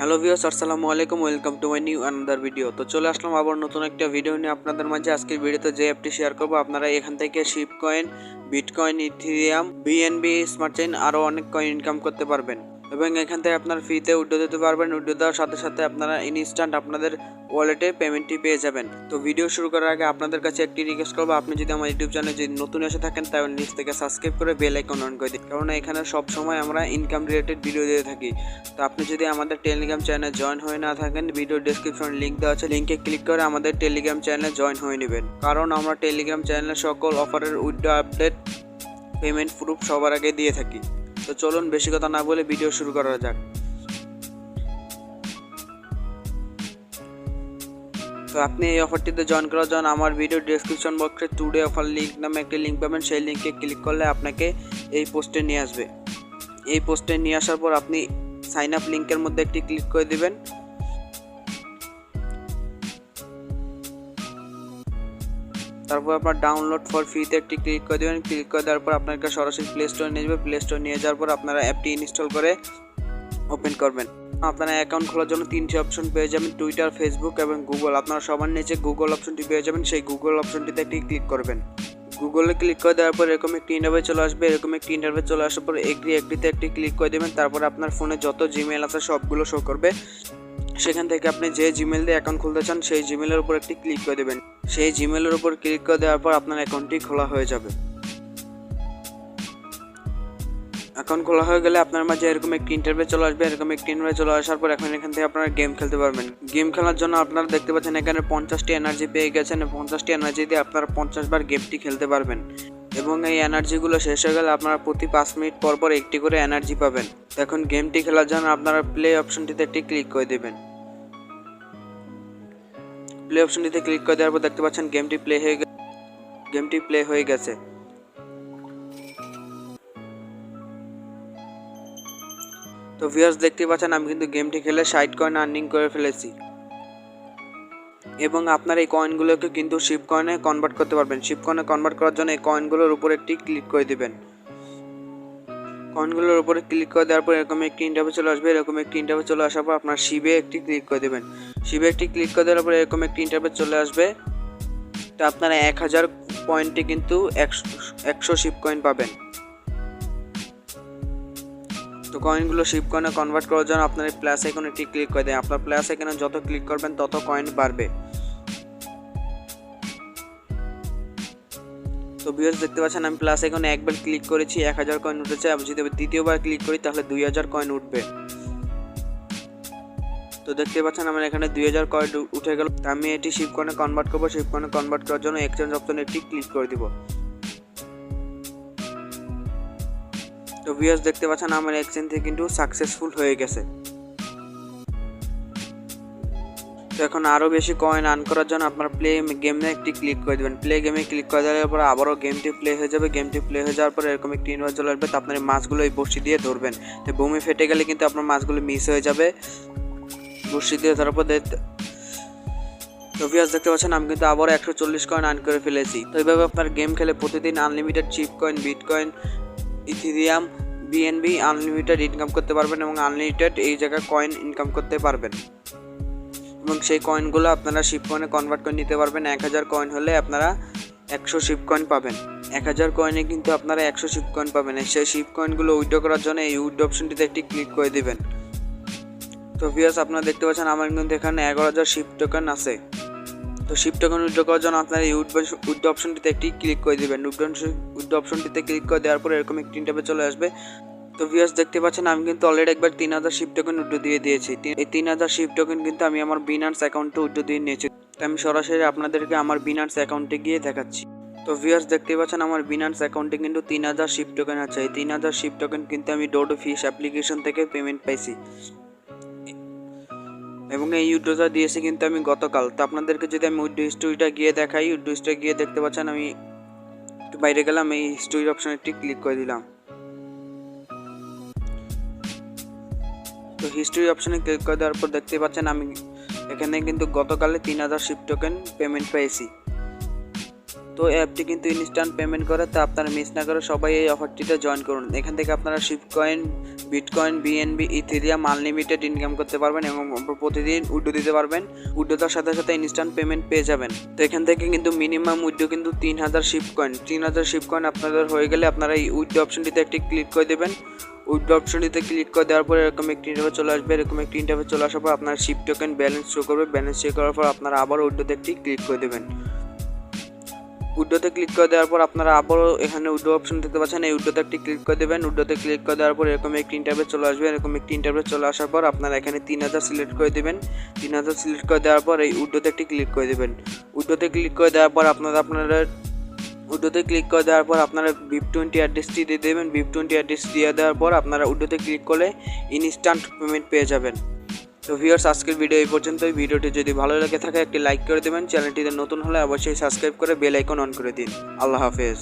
Hello viewers, আসসালামু আলাইকুম। Welcome to my new another video. তো চলে আসলাম আবার নতুন একটা ভিডিও নিয়ে আপনাদের মাঝে। আজকের ভিডিওতে যে অ্যাপটি শেয়ার করবো, আপনারা এখান থেকে Shib coin, Bitcoin, Ethereum, BNB, smart chain আরও অনেক কয়েন ইনকাম করতে পারবেন এবং এখান থেকে আপনার ফ্রিতে উইথড্র দিতে পারবেন। উইথড্র দেওয়ার সাথে সাথে আপনারা ইনস্ট্যান্ট আপনাদের ওয়ালেটে পেমেন্টটি পেয়ে যাবেন। তো ভিডিও শুরু করার আগে আপনাদের কাছে একটি রিকোয়েস্ট করবো, আপনি যদি আমার ইউটিউব চ্যানেলে যদি নতুন এসে থাকেন তাহলে নিচ থেকে সাবস্ক্রাইব করে বেল আইকন অন করে দিন, কারণ এখানে সব সময় আমরা ইনকাম রিলেটেড ভিডিও দিয়ে থাকি। তো আপনি যদি আমাদের টেলিগ্রাম চ্যানেলে জয়েন হয়ে না থাকেন, ভিডিও ডেসক্রিপশনে লিঙ্ক দেওয়া আছে, লিঙ্কে ক্লিক করে আমাদের টেলিগ্রাম চ্যানেলে জয়েন হয়ে নেবেন, কারণ আমরা টেলিগ্রাম চ্যানেলে সকল অফারের উইথড্র আপডেট, পেমেন্ট প্রুফ সবার আগে দিয়ে থাকি। তো চলুন বেশি কথা না বলে ভিডিও শুরু করা যাক। তো আপনি এই অফারটিতে জয়েন করার জন্য আমার ভিডিও ডেসক্রিপশন বক্সে টুডে অফার লিঙ্ক নামে একটি লিঙ্ক পাবেন। সেই লিঙ্কে ক্লিক করলে আপনাকে এই পোস্টে নিয়ে আসবে। এই পোস্টে নিয়ে আসার পর আপনি সাইন আপ লিঙ্কের মধ্যে একটি ক্লিক করে দিবেন। তারপর আপনার ডাউনলোড ফর ফ্রিতে একটি ক্লিক করে দেবেন। ক্লিক করে দেওয়ার পর আপনাকে সরাসরি প্লে স্টোরে নিয়ে যাবে। প্লে স্টোরে নিয়ে যাওয়ার পর আপনারা অ্যাপটি ইনস্টল করে ওপেন করবেন। আপনারা অ্যাকাউন্ট খোলার জন্য তিনটি অপশন পেয়ে যাবেন, টুইটার, ফেসবুক এবং গুগল। আপনারা সবার নিচে গুগল অপশনটি পেয়ে যাবেন, সেই গুগল অপশনটিতে একটি ক্লিক করবেন। গুগলে ক্লিক করে দেওয়ার পর এরকম একটি ইন্টারভিউ চলে আসবে। এরকম একটি ইন্টারভিউ চলে আসার পর এগ্রিতে একটি ক্লিক করে দেবেন। তারপর আপনার ফোনে যত জিমেল আছে সবগুলো শো করবে। সেখান থেকে আপনি যে জিমেল দিয়ে অ্যাকাউন্ট খুলতে চান সেই জিমেলের উপর একটি ক্লিক করে দেবেন। সেই জিমেলের উপর ক্লিক করে দেওয়ার পর আপনার অ্যাকাউন্টটি খোলা হয়ে যাবে। অ্যাকাউন্ট খোলা হয়ে গেলে আপনার মাঝে এরকম একটি ইন্টারভিউ চলে আসবে। এরকম একটি ইন্টারভিউ চলে আসার পর এখন এখান থেকে আপনারা গেম খেলতে পারবেন। গেম খেলার জন্য আপনারা দেখতে পাচ্ছেন এখানে 50টি এনার্জি পেয়ে গেছেন। 50টি এনার্জি দিয়ে আপনারা 50 বার গেমটি খেলতে পারবেন এবং এই এনার্জিগুলো শেষ হয়ে গেলে আপনারা প্রতি 5 মিনিট পর পর একটি করে এনার্জি পাবেন। এখন গেমটি খেলার জন্য আপনারা প্লে অপশনটিতে একটি ক্লিক করে দেবেন। প্লে অপশনটিতে ক্লিক করে দেওয়ার পর দেখতে পাচ্ছেন গেমটি প্লে হয়ে গেছে। তো ভিউয়ার্স দেখতে পাচ্ছেন আমি কিন্তু গেমটি খেলে 60 কয়েন আর্নিং করে ফেলেছি এবং আপনার এই কয়েনগুলোকে কিন্তু শিব কয়েনে কনভার্ট করতে পারবেন। শিব কয়েনে কনভার্ট করার জন্য এই কয়েনগুলোর উপর একটি ক্লিক করে দিবেন। কয়েনগুলোর উপরে ক্লিক করে দেওয়ার পর এরকম একটি ইন্টারভিউ চলে আসবে। এরকম একটি ইন্টারভিউ চলে আসার পর আপনার শিবে একটি ক্লিক করে দেবেন। শিবে একটি ক্লিক করে দেওয়ার পর এরকম একটি ইন্টারভিউ চলে আসবে। তো আপনারা 1000 পয়েন্টে কিন্তু 100 শিব কয়েন পাবেন। তো কয়েনগুলো শিব কয়েনে কনভার্ট করার জন্য আপনার এই প্লাস আইকনে একটি ক্লিক করে দেন। আপনার প্লাস আইকনে যত ক্লিক করবেন তত কয়েন বাড়বে। তো ভিউয়ার্স দেখতে পাচ্ছেন আমি প্লাস আইকনে একবার ক্লিক করেছি, 1000 কয়েন উঠেছে। আমি যদি দ্বিতীয়বার ক্লিক করি তাহলে 2000 কয়েন উঠবে। তো দেখতে পাচ্ছেন আমার এখানে 2000 কয়েন উঠে গেল। আমি এটি শিব কয়েনে কনভার্ট করবো। শিব কয়েনে কনভার্ট করার জন্য এক্সচেঞ্জ অপশনে একটি ক্লিক করে দিব। তো ভিউয়ার্স দেখতে পাচ্ছেন আমার এক্সচেঞ্জ থেকে কিন্তু সাকসেসফুল হয়ে গেছে। তো এখন আরও বেশি কয়েন আর্ন করার জন্য আপনার প্লে গেমে একটি ক্লিক করে দেবেন। প্লে গেমে ক্লিক করে দেওয়ার পর আবারও গেমটি প্লে হয়ে যাবে। গেমটি প্লে হয়ে যাওয়ার পর এরকম একটি ইনভাইট চলে আসবে। তো আপনার এই মাছগুলো এই বড়শি দিয়ে ধরবেন। তো ভূমি ফেটে গেলে কিন্তু আপনার মাছগুলো মিস হয়ে যাবে। বড়শি দিয়ে ধরার পর তো ভিউয়ার্স দেখতে পাচ্ছেন আমি কিন্তু আবারও 140 কয়েন আর্ন করে ফেলেছি। তো এইভাবে আপনার গেম খেলে প্রতিদিন unlimited Shib coin, Bitcoin, Ethereum, BNB unlimited income করতে পারবেন এবং আনলিমিটেড এই জায়গায় কয়েন ইনকাম করতে পারবেন এবং সেই কয়েনগুলো আপনারা শিব কয়েনে কনভার্ট করে নিতে পারবেন। 1000 কয়েন হলে আপনারা 100 শিব কয়েন পাবেন। 1000 কয়েনে কিন্তু আপনারা 100 শিব কয়েন পাবেন। সেই শিব কয়েনগুলো উইথড্র করার জন্য এই উইথড্র অপশনটিতে একটি ক্লিক করে দিবেন। তো ভিউয়ার্স আপনারা দেখতে পাচ্ছেন আমার কিন্তু এখানে 11000 শিব টোকেন আছে। তো শিব টোকেন উইথড্র করার জন্য আপনারা এই উইথড্র অপশনটিতে একটি ক্লিক করে দিবেন। উইথড্র অপশনটিতে ক্লিক করে দেওয়ার পর এরকম একটি ইন্টারভিউ চলে আসবে। তো ভিউয়ার্স দেখতে পাচ্ছেন আমি কিন্তু অলরেডি একবার 3000 শিব টোকেন উইথড্র দিয়ে দিয়েছি। এই 3000 শিব টোকেন কিন্তু আমি আমার বিনান্স অ্যাকাউন্টে উইথড্র দিয়ে নিয়েছি। তো আমি সরাসরি আপনাদেরকে আমার বিনান্স অ্যাকাউন্টে গিয়ে দেখাচ্ছি। তো ভিউয়ার্স দেখতে পাচ্ছেন আমার বিনান্স অ্যাকাউন্টে কিন্তু 3000 শিব টোকেন আছে। এই 3000 শিব টোকেন কিন্তু আমি ডোডো ফিশ অ্যাপ্লিকেশন থেকে পেমেন্ট পাইছি এবং এই উইথড্রটা দিয়েছি কিন্তু আমি গতকাল। তো আপনাদেরকে যদি আমি উইথড্র হিস্ট্রিটা গিয়ে দেখাই, উইথড্র হিস্ট্রি গিয়ে দেখতে পাচ্ছেন আমি একটু বাইরে গেলাম, এই হিস্ট্রি অপশনে একটি ক্লিক করে দিলাম। তো হিস্ট্রি অপশনে ক্লিক করে দেওয়ার পর দেখতে পাচ্ছেন আমি এখানে কিন্তু গতকালে 3000 শিব টোকেন পেমেন্ট পেয়েছি। তো তো অ্যাপটি কিন্তু ইনস্ট্যান্ট পেমেন্ট করে, তো আপনারা মিস না করে সবাই এই অফারটিতে জয়েন করুন। এখান থেকে আপনারা Shib coin, Bitcoin, BNB, Ethereum unlimited income করতে পারবেন এবং প্রতিদিন উইথড্র দিতে পারবেন। উইথড্র দেওয়ার সাথে সাথে ইনস্ট্যান্ট পেমেন্ট পেয়ে যাবেন। তো এখান থেকে কিন্তু মিনিমাম উইথড্র কিন্তু 3000 শিব কয়েন। 3000 শিব কয়েন আপনাদের হয়ে গেলে আপনারা এই উইথড্র অপশনটিতে একটি ক্লিক করে দেবেন। উইথড্র অপশনটিতে ক্লিক করে দেওয়ার পর এরকম একটি ইন্টারফেস চলে আসবে। এরকম একটি ইন্টারফেস চলে আসার পর আপনার শিব টোকেন ব্যালেন্স শো করবে। ব্যালেন্স চেক করার পর আপনারা আবার উইথড্রতে একটি ক্লিক করে দেবেন। উইথড্রতে ক্লিক করে দেওয়ার পর আপনারা আবারও এখানে উইথড্র অপশন দেখতে পাচ্ছেন, এই উইথড্রতে একটি ক্লিক করে দেবেন। উইথড্রতে ক্লিক করে দেওয়ার পর এরকম একটি ইন্টারফেস চলে আসবে। এরকম একটি ইন্টারফেস চলে আসার পর আপনারা এখানে 3000 সিলেক্ট করে দেবেন। 3000 সিলেক্ট করে দেওয়ার পর এই উইথড্রতে একটি ক্লিক করে দেবেন। উইথড্রতে ক্লিক করে দেওয়ার পর উইথড্রতে ক্লিক করে দেওয়ার পর আপনারা VIP20 অ্যাড্রেসটি দিয়ে দেবেন। VIP20 অ্যাড্রেস দিয়ে দেওয়ার পর আপনারা উইথড্রতে ক্লিক করলে ইনস্ট্যান্ট পেমেন্ট পেয়ে যাবেন। তো ভিউয়ার্স, আজকের ভিডিও এই পর্যন্তই। ভিডিওটি যদি ভালো লেগে থাকে একটি লাইক করে দেবেন। চ্যানেলটিতে নতুন হলে অবশ্যই সাবস্ক্রাইব করে বেল আইকন অন করে দিন। আল্লাহ হাফেজ।